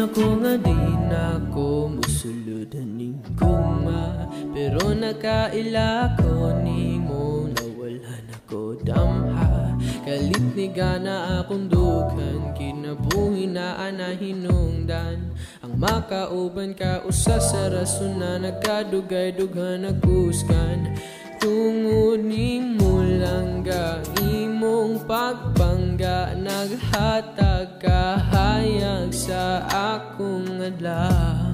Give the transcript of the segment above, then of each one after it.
ako nga di na ko musuludaning guma, pero nakaila ko ni mo nawalan ako damha. Kalit ni gana akong dughan, kinabuhi na hinungdan. Ang makauban ka usa sa rason na nagkadugay-dughan naguskan. Tungod ning mulangga imong pagpangga, naghatag kahayag sa akong adlaw.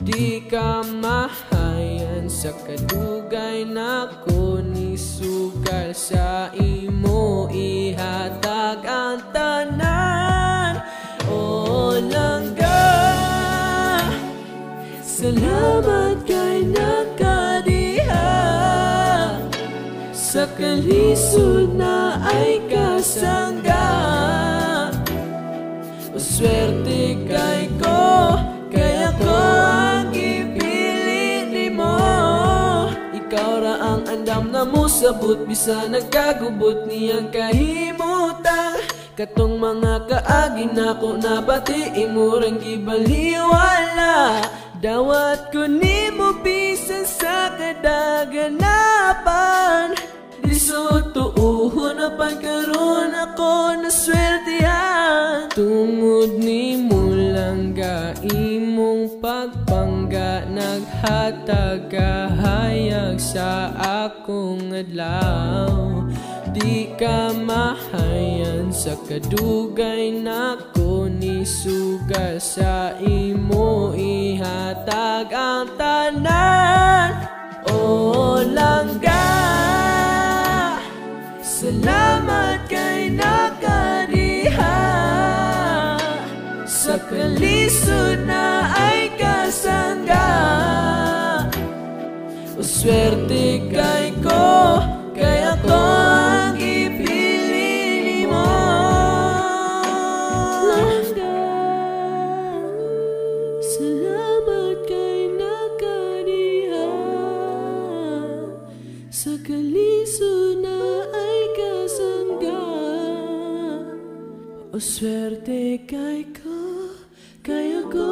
Di ka mahayan sa kadugay nako ni sugal, sa imo ihatag ang tanan. O langga, salamat kay nakadiha, sa kalisod na ay kasangga. O swerte kay ko, kaya ko ang ipili ni mo. Ikaw ra ang andam na mo sabot, bisa nagkagubot niyang kahimutang. Katong mga kaagi nako na pati imo rang gibaliwala. Dawat ko nimo bisan sa kadaganapan. Lisod tuuhon na pagkaroon ako na swertihan. Tungod nimo langga imong pagpangga, naghatag kahayag sa akong adlaw. Di ka mahayan sa kadugay nako ni sugal, sa imo ihatag ang tanan. O langga, salamat kay nakadiha, sa kalisod na ay kasangga. O swerte kay ko, kaya ko ang ipili mo. Langga, salamat kay nakadiha, sa kalisod na ay kasangga. O swerte kay ko, kaya ko